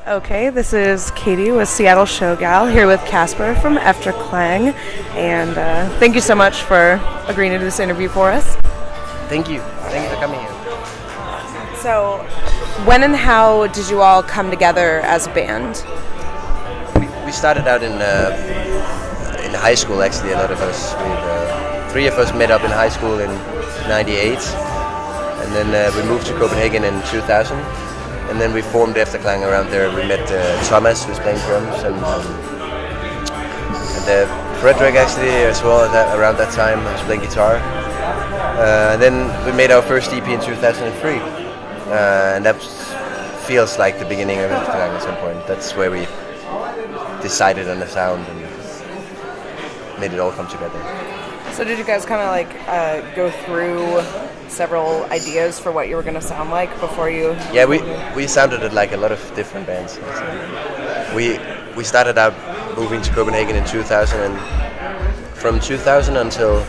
Okay, this is Katie with Seattle Showgal here with Casper from Efterklang, and thank you so much for agreeing to do this interview for us. Thank you for coming here. So, when and how did you all come together as a band? We started out in high school. Actually, a lot of us. Three of us met up in high school in '98, and then we moved to Copenhagen in 2000. And then we formed Efterklang around there. We met Thomas, who was playing drums, and Frederick actually as well. Around that time, I was playing guitar. And then we made our first EP in 2003, and that feels like the beginning of Efterklang at some point. That's where we decided on the sound and made it all come together. So did you guys kind of go through several ideas for what you were going to sound like before you? Yeah, we sounded like a lot of different bands. We started out moving to Copenhagen in 2000, and from 2000 until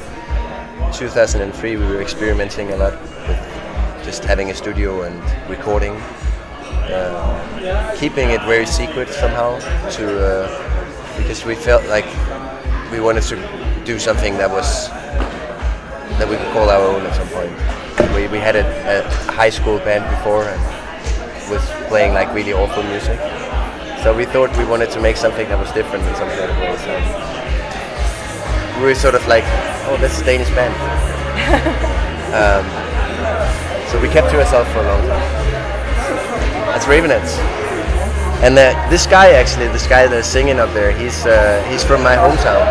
2003 we were experimenting a lot with just having a studio and recording, keeping it very secret somehow because we felt like we wanted to do something that we could call our own at some point. We had a high school band before and was playing like really awful music. So we thought we wanted to make something that was different in some sort of way. So we were sort of like, oh, that's a Danish band. So we kept to ourselves for a long time. That's Ravenets. And this guy that's singing up there, he's from my hometown.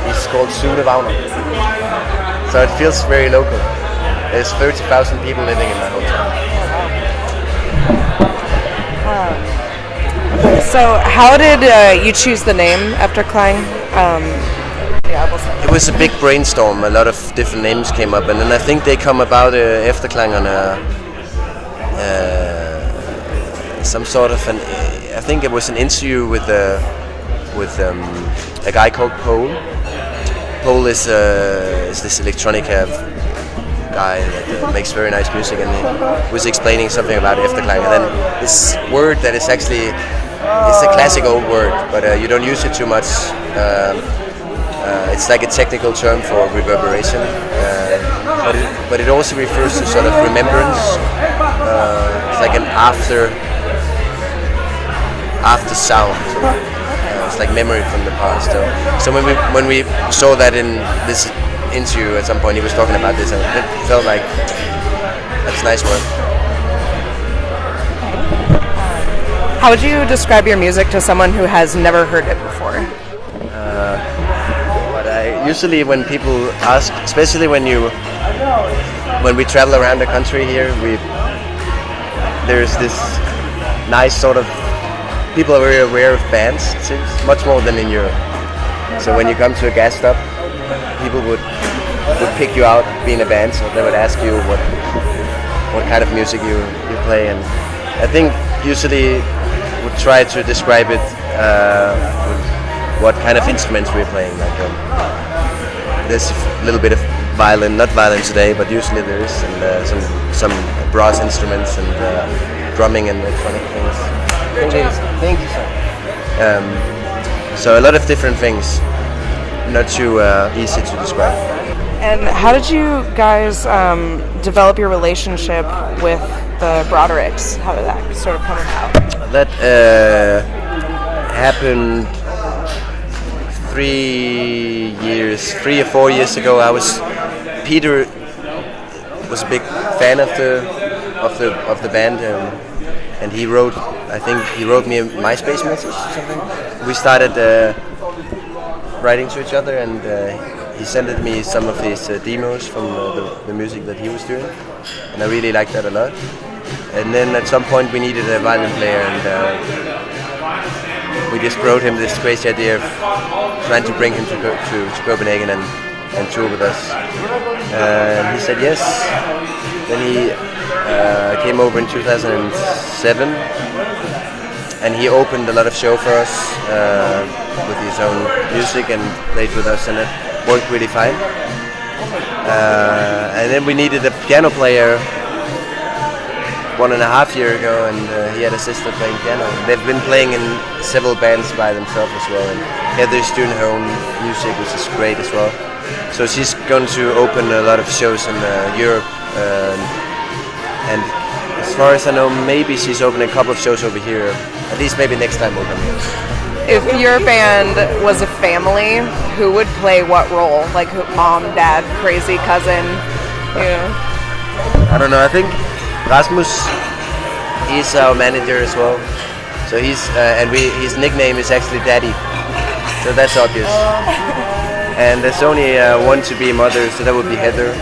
He's called Sune Wagner. So it feels very local. There's 30,000 people living in my hometown. So how did you choose the name Efterklang? It was a big brainstorm. A lot of different names came up, and then I think they come about Efterklang on some sort of an. I think it was an interview with a guy called Pole. Pole is this electronica guy that makes very nice music, and he was explaining something about Efterklang, and then this word that is actually it's a classic old word, but you don't use it too much. It's like a technical term for reverberation, but it also refers to sort of remembrance. It's like an after sound. It's like memory from the past. So when we saw that in this interview at some point, he was talking about this, and it felt like that's a nice word. How would you describe your music to someone who has never heard it before? Usually when people ask, especially when we travel around the country here, there's this nice sort of, people are very aware of bands, it seems, much more than in Europe. So when you come to a gas stop, people would pick you out being a band, so they would ask you what kind of music you play, and I think usually would try to describe it with what kind of instruments we're playing. There's a little bit of violin, not violin today, but usually there is, and some brass instruments and drumming and electronic things. Thank you, sir. So a lot of different things, not too easy to describe. And how did you guys develop your relationship with the Brodericks? How did that sort of come about? That happened 3 or 4 years ago. Peter was a big fan of the band, and he wrote me a MySpace message or something. We started writing to each other, and he sent me some of his demos from the music that he was doing, and I really liked that a lot. And then at some point we needed a violin player, and we just wrote him this crazy idea of trying to bring him to Copenhagen and tour with us. And he said yes. Then he came over in 2007, and he opened a lot of show for us with his own music and played with us, and it worked really fine. And then we needed a piano player 1.5 years ago, and he had a sister playing piano. They've been playing in several bands by themselves as well, and Heather's doing her own music, which is great as well. So she's going to open a lot of shows in Europe, and as far as I know, maybe she's opening a couple of shows over here. At least maybe next time we'll come here. If your band was a family, who would play what role? Like mom, dad, crazy cousin, you know? I don't know. I think Rasmus, he's our manager as well. So he's his nickname is actually Daddy. So that's obvious. And there's only one to be mother, so that would be Heather.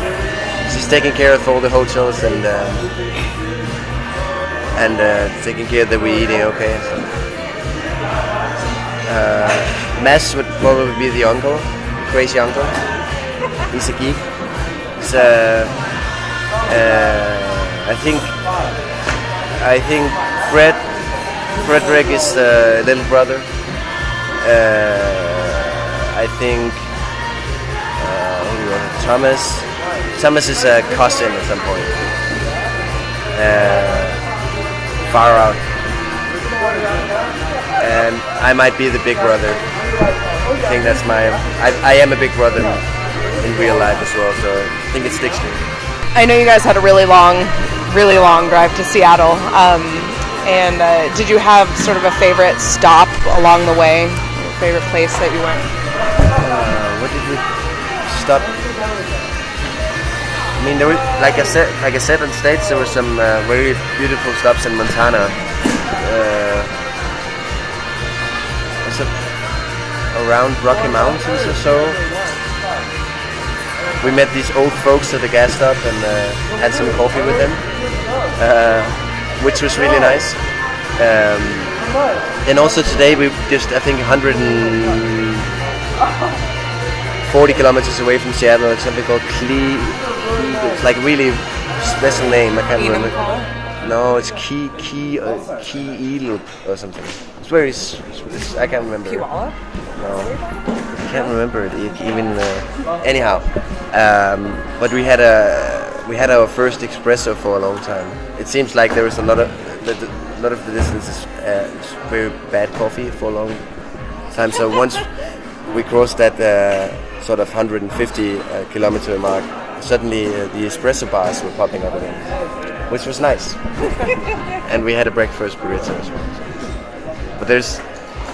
She's taking care of all the hotels and taking care that we're eating okay. Mads would probably be the uncle, crazy uncle. He's a geek. He's I think Frederick is the little brother. I think Thomas is a cousin at some point. Far out. And I might be the big brother. I think that's I am a big brother in real life as well, so I think it sticks to me. I know you guys had a really long drive to Seattle. And did you have sort of a favorite stop along the way? Your favorite place that you went? What did we stop? I mean, there were, like I said on stage, there were some very beautiful stops in Montana. Around Rocky Mountains or so. We met these old folks at the gas stop and had some coffee with them, which was really nice. And also today we just, I think, 140 kilometers away from Seattle, it's something called it's like really special name, I can't remember. No, it's Key or something. It's very, I can't remember. Kiwala? No, I can't remember it even. Anyhow, but we had our first espresso for a long time. It seems like there was a lot of the distance is very bad coffee for a long time. So once we crossed that sort of 150 kilometer mark, suddenly the espresso bars were popping up again, which was nice. And we had a breakfast burrito as well. But there's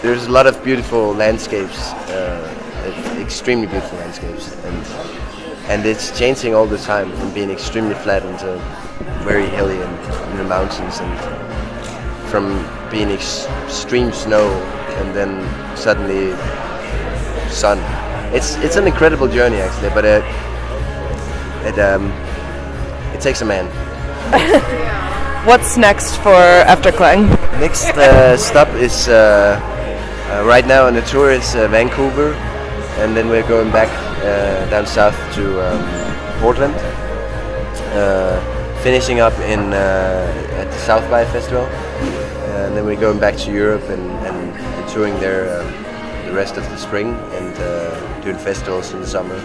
a lot of beautiful landscapes, extremely beautiful landscapes, and it's changing all the time from being extremely flat into very hilly and in the mountains, and from being extreme snow and then suddenly sun. It's an incredible journey actually, but it takes a man. What's next for Efterklang? Next stop is right now on the tour is Vancouver, and then we're going back down south to Portland, finishing up at the South by Festival, and then we're going back to Europe and touring there the rest of the spring and doing festivals in the summer,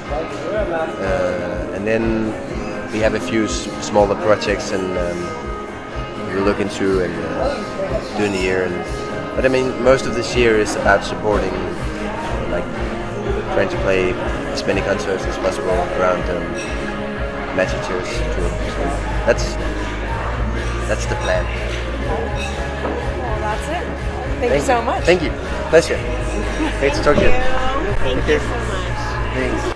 and then we have a few smaller projects and we're looking through and doing the year. But I mean, most of this year is about supporting, like trying to play as many concerts as possible around Magic Tears tour. So that's the plan. Well, that's it. Thank you so much. Thank you. Pleasure. Great to talk to you. Thank you so much. Thanks.